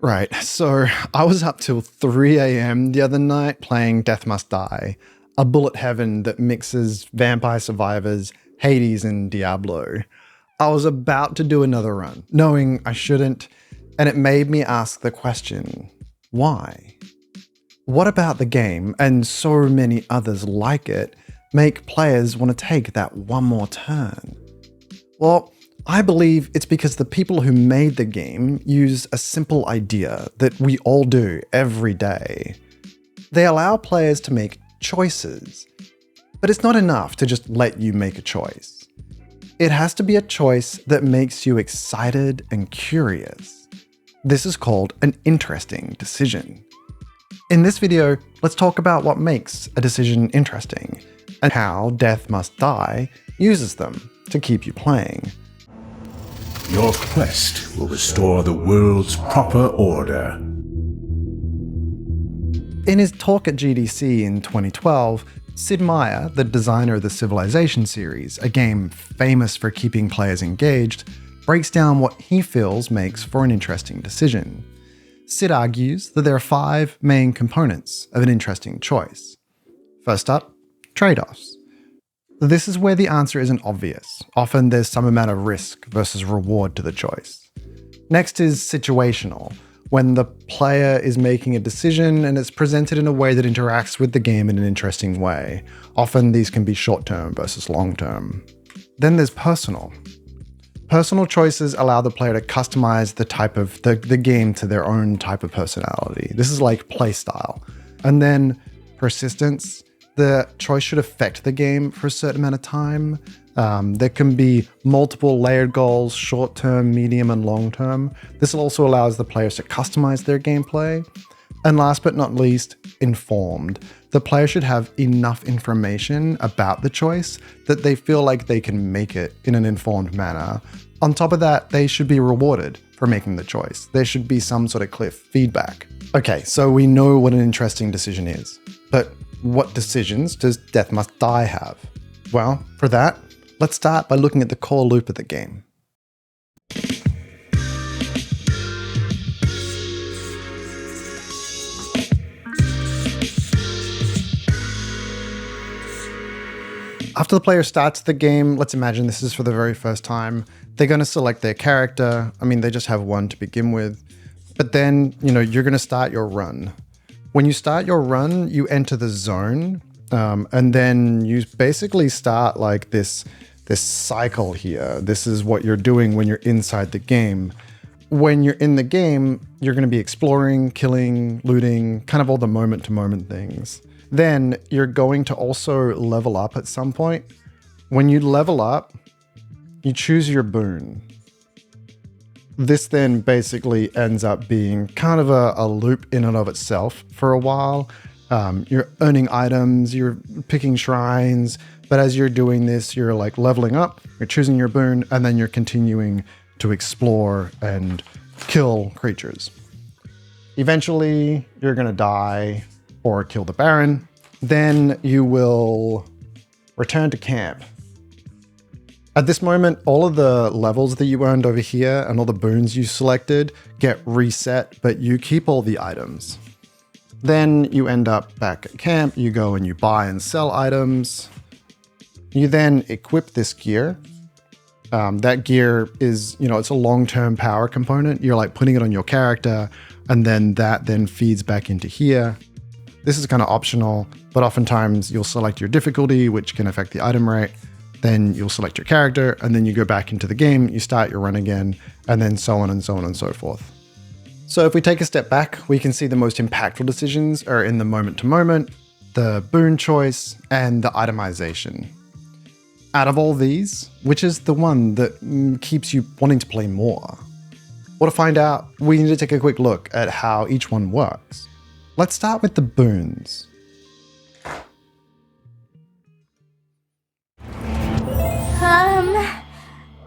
Right, so I was up till 3 a.m. the other night playing Death Must Die, a bullet heaven that mixes Vampire Survivors, Hades, and Diablo. I was about to do another run, knowing I shouldn't, and it made me ask the question, why? What about the game, and so many others like it, make players want to take that one more turn? Well, I believe it's because the people who made the game use a simple idea that we all do every day. They allow players to make choices, but it's not enough to just let you make a choice. It has to be a choice that makes you excited and curious. This is called an interesting decision. In this video, let's talk about what makes a decision interesting and how Death Must Die uses them to keep you playing. Your quest will restore the world's proper order. In his talk at GDC in 2012, Sid Meier, the designer of the Civilization series, a game famous for keeping players engaged, breaks down what he feels makes for an interesting decision. Sid argues that there are 5 main components of an interesting choice. First up, trade-offs. This is where the answer isn't obvious. Often there's some amount of risk versus reward to the choice. Next is situational, when the player is making a decision and it's presented in a way that interacts with the game in an interesting way. Often these can be short-term versus long-term. Then there's personal. Personal choices allow the player to customize the game to their own type of personality. This is like playstyle. And then persistence. The choice should affect the game for a certain amount of time. There can be multiple layered goals, short-term, medium, and long-term. This also allows the players to customize their gameplay. And last but not least, informed. The player should have enough information about the choice that they feel like they can make it in an informed manner. On top of that, they should be rewarded for making the choice. There should be some sort of clear feedback. Okay, so we know what an interesting decision is, but what decisions does Death Must Die have? Well, for that, let's start by looking at the core loop of the game. After the player starts the game, let's imagine this is for the very first time, they're going to select their character. I mean, they just have one to begin with. But then, you're going to start your run. When you start your run, you enter the zone, and then you basically start like this cycle here. This is what you're doing when you're inside the game. When you're in the game, you're going to be exploring, killing, looting, kind of all the moment-to-moment things. Then you're going to also level up at some point. When you level up, you choose your boon. This then basically ends up being kind of a loop in and of itself for a while. You're earning items, you're picking shrines, but as you're doing this, you're like leveling up, you're choosing your boon, and then you're continuing to explore and kill creatures. Eventually, you're going to die or kill the Baron. Then you will return to camp. At this moment, all of the levels that you earned over here and all the boons you selected get reset, but you keep all the items. Then you end up back at camp, you go and you buy and sell items. You then equip this gear. That gear is, it's a long-term power component. You're like putting it on your character, and then that then feeds back into here. This is kind of optional, but oftentimes you'll select your difficulty, which can affect the item rate. Then you'll select your character, and then you go back into the game, you start your run again, and then so on and so on and so forth. So if we take a step back, we can see the most impactful decisions are in the moment-to-moment, the boon choice, and the itemization. Out of all these, which is the one that keeps you wanting to play more? Well, to find out, we need to take a quick look at how each one works. Let's start with the boons.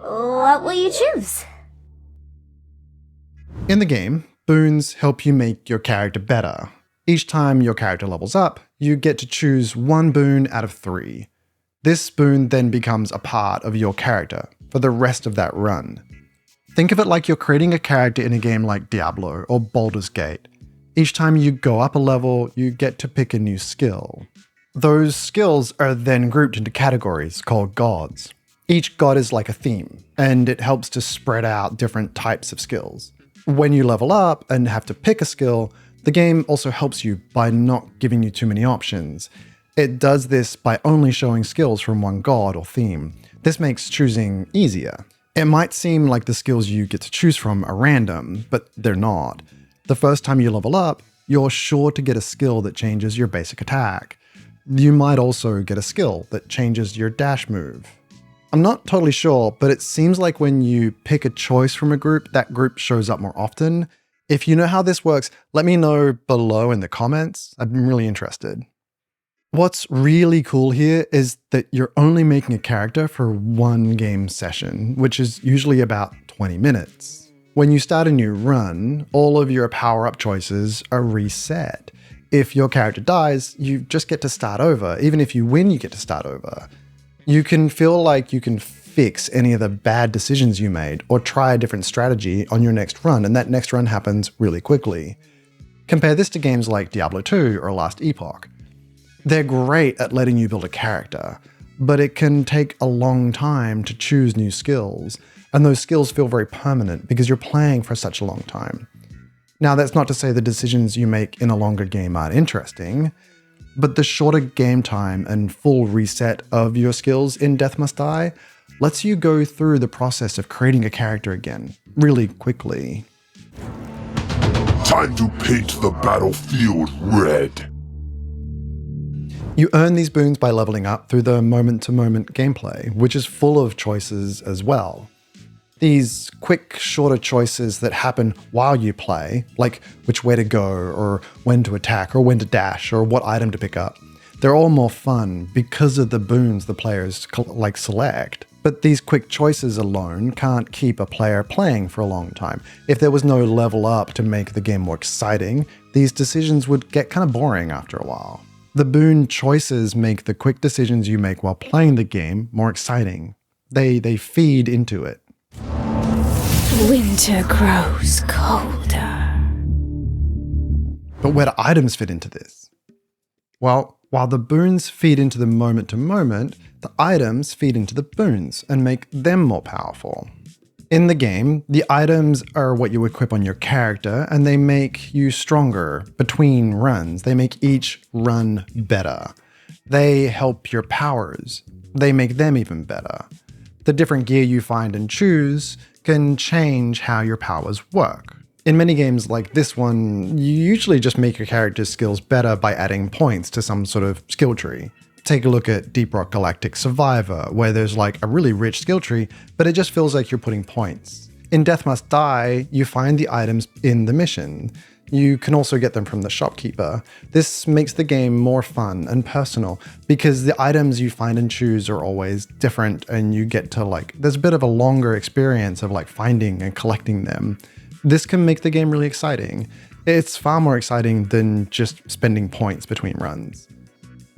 What will you choose? In the game, boons help you make your character better. Each time your character levels up, you get to choose one boon out of 3. This boon then becomes a part of your character for the rest of that run. Think of it like you're creating a character in a game like Diablo or Baldur's Gate. Each time you go up a level, you get to pick a new skill. Those skills are then grouped into categories called gods. Each god is like a theme, and it helps to spread out different types of skills. When you level up and have to pick a skill, the game also helps you by not giving you too many options. It does this by only showing skills from one god or theme. This makes choosing easier. It might seem like the skills you get to choose from are random, but they're not. The first time you level up, you're sure to get a skill that changes your basic attack. You might also get a skill that changes your dash move. I'm not totally sure, but it seems like when you pick a choice from a group, that group shows up more often. If you know how this works, let me know below in the comments. I'm really interested. What's really cool here is that you're only making a character for one game session, which is usually about 20 minutes. When you start a new run, all of your power-up choices are reset. If your character dies, you just get to start over. Even if you win, you get to start over. You can feel like you can fix any of the bad decisions you made or try a different strategy on your next run, and that next run happens really quickly. Compare this to games like Diablo 2 or Last Epoch. They're great at letting you build a character, but it can take a long time to choose new skills, and those skills feel very permanent because you're playing for such a long time. Now, that's not to say the decisions you make in a longer game aren't interesting, but the shorter game time and full reset of your skills in Death Must Die lets you go through the process of creating a character again, really quickly. Time to paint the battlefield red. You earn these boons by leveling up through the moment-to-moment gameplay, which is full of choices as well. These quick, shorter choices that happen while you play, like which way to go, or when to attack, or when to dash, or what item to pick up, they're all more fun because of the boons the players select. But these quick choices alone can't keep a player playing for a long time. If there was no level up to make the game more exciting, these decisions would get kind of boring after a while. The boon choices make the quick decisions you make while playing the game more exciting. They feed into it. Winter grows colder. But where do items fit into this? Well, while the boons feed into the moment-to-moment, the items feed into the boons and make them more powerful. In the game, the items are what you equip on your character, and they make you stronger between runs. They make each run better. They help your powers. They make them even better. The different gear you find and choose can change how your powers work. In many games like this one, you usually just make your character's skills better by adding points to some sort of skill tree. Take a look at Deep Rock Galactic Survivor, where there's like a really rich skill tree, but it just feels like you're putting points. In Death Must Die, you find the items in the mission. You can also get them from the shopkeeper. This makes the game more fun and personal because the items you find and choose are always different, and you get to there's a bit of a longer experience of finding and collecting them. This can make the game really exciting. It's far more exciting than just spending points between runs.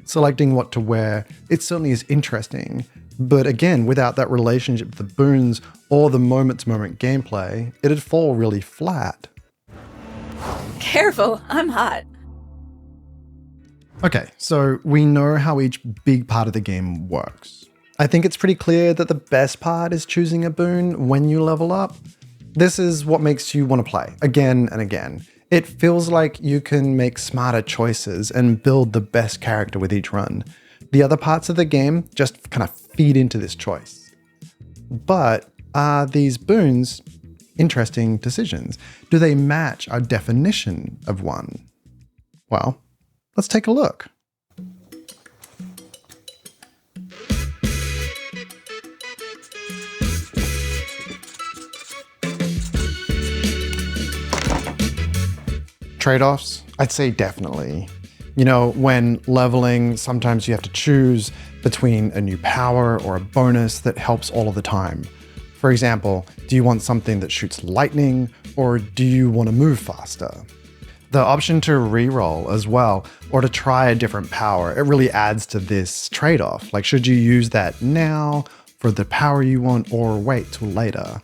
Selecting what to wear, it certainly is interesting, but again, without that relationship with the boons or the moment-to-moment gameplay, it'd fall really flat. Careful, I'm hot. Okay, so we know how each big part of the game works. I think it's pretty clear that the best part is choosing a boon when you level up. This is what makes you want to play again and again. It feels like you can make smarter choices and build the best character with each run. The other parts of the game just kind of feed into this choice. But are these boons interesting decisions? Do they match our definition of one? Well, let's take a look. Trade-offs? I'd say definitely. You know, when leveling, sometimes you have to choose between a new power or a bonus that helps all of the time. For example, do you want something that shoots lightning, or do you want to move faster? The option to reroll as well, or to try a different power, it really adds to this trade-off. Should you use that now for the power you want, or wait till later?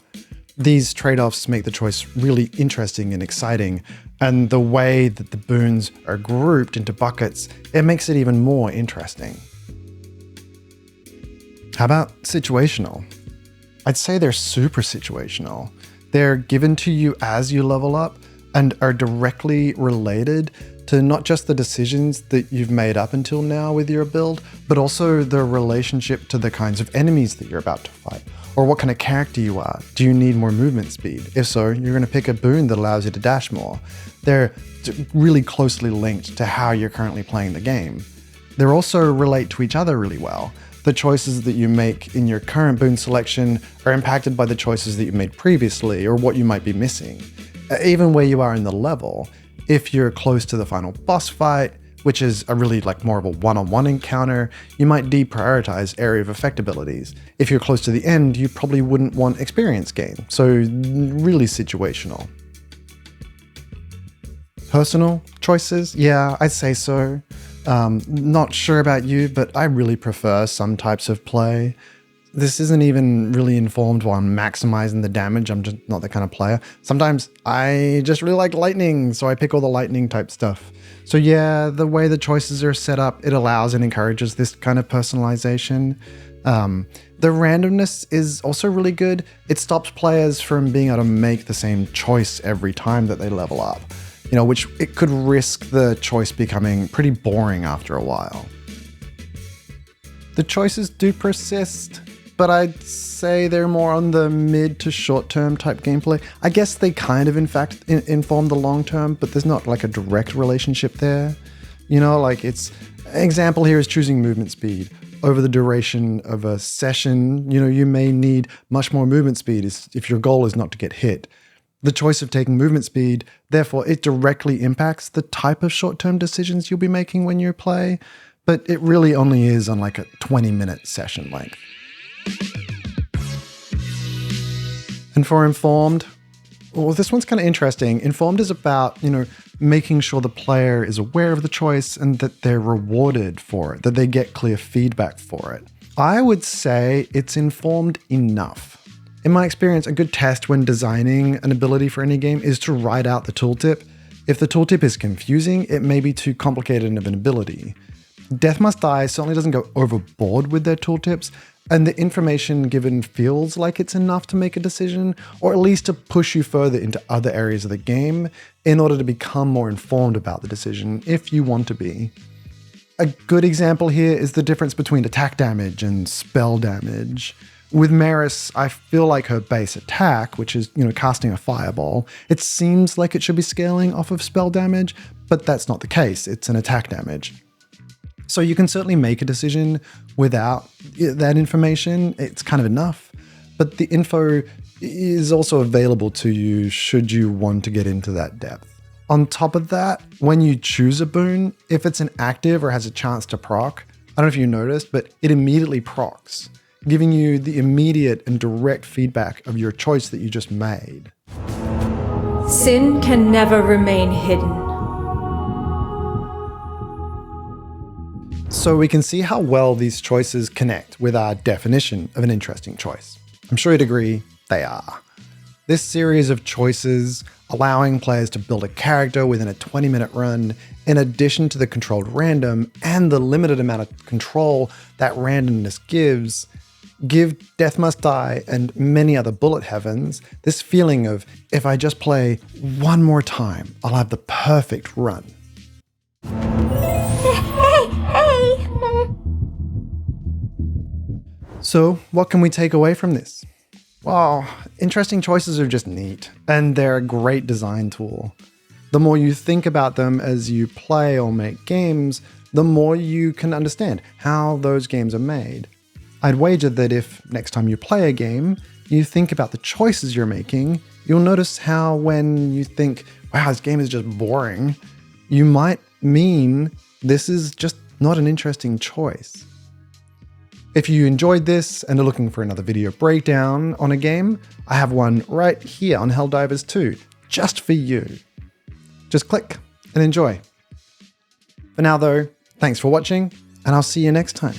These trade-offs make the choice really interesting and exciting, and the way that the boons are grouped into buckets, it makes it even more interesting. How about situational? I'd say they're super situational. They're given to you as you level up and are directly related to not just the decisions that you've made up until now with your build, but also the relationship to the kinds of enemies that you're about to fight, or what kind of character you are. Do you need more movement speed? If so, you're going to pick a boon that allows you to dash more. They're really closely linked to how you're currently playing the game. They also relate to each other really well. The choices that you make in your current boon selection are impacted by the choices that you made previously or what you might be missing. Even where you are in the level, if you're close to the final boss fight, which is a really more of a one-on-one encounter, you might deprioritize area of effect abilities. If you're close to the end, you probably wouldn't want experience gain. So really situational. Personal choices? Yeah, I'd say so. Not sure about you, but I really prefer some types of play. This isn't even really informed while I'm maximizing the damage. I'm just not that kind of player. Sometimes I just really like lightning, so I pick all the lightning type stuff. So yeah, the way the choices are set up, it allows and encourages this kind of personalization. The randomness is also really good. It stops players from being able to make the same choice every time that they level up, which it could risk the choice becoming pretty boring after a while. The choices do persist, but I'd say they're more on the mid to short term type gameplay. I guess they kind of in fact inform the long term, but there's not a direct relationship there. It's example here is choosing movement speed. Over the duration of a session, you may need much more movement speed if your goal is not to get hit. The choice of taking movement speed, therefore, it directly impacts the type of short-term decisions you'll be making when you play, but it really only is on a 20-minute session length. And for informed, well, this one's kind of interesting. Informed is about, making sure the player is aware of the choice and that they're rewarded for it, that they get clear feedback for it. I would say it's informed enough. In my experience, a good test when designing an ability for any game is to write out the tooltip. If the tooltip is confusing, it may be too complicated of an ability. Death Must Die certainly doesn't go overboard with their tooltips, and the information given feels like it's enough to make a decision, or at least to push you further into other areas of the game in order to become more informed about the decision, if you want to be. A good example here is the difference between attack damage and spell damage. With Maris, I feel like her base attack, which is, casting a fireball, it seems like it should be scaling off of spell damage, but that's not the case. It's an attack damage. So you can certainly make a decision without that information. It's kind of enough, but the info is also available to you should you want to get into that depth. On top of that, when you choose a boon, if it's an active or has a chance to proc, I don't know if you noticed, but it immediately procs, giving you the immediate and direct feedback of your choice that you just made. Sin can never remain hidden. So we can see how well these choices connect with our definition of an interesting choice. I'm sure you'd agree they are. This series of choices, allowing players to build a character within a 20-minute run, in addition to the controlled random and the limited amount of control that randomness gives, give Death Must Die and many other bullet heavens this feeling of, if I just play one more time, I'll have the perfect run. So, what can we take away from this? Well, interesting choices are just neat, and they're a great design tool. The more you think about them as you play or make games, the more you can understand how those games are made. I'd wager that if next time you play a game, you think about the choices you're making, you'll notice how when you think, wow, this game is just boring, you might mean this is just not an interesting choice. If you enjoyed this and are looking for another video breakdown on a game, I have one right here on Helldivers 2, just for you. Just click and enjoy. For now though, thanks for watching, and I'll see you next time.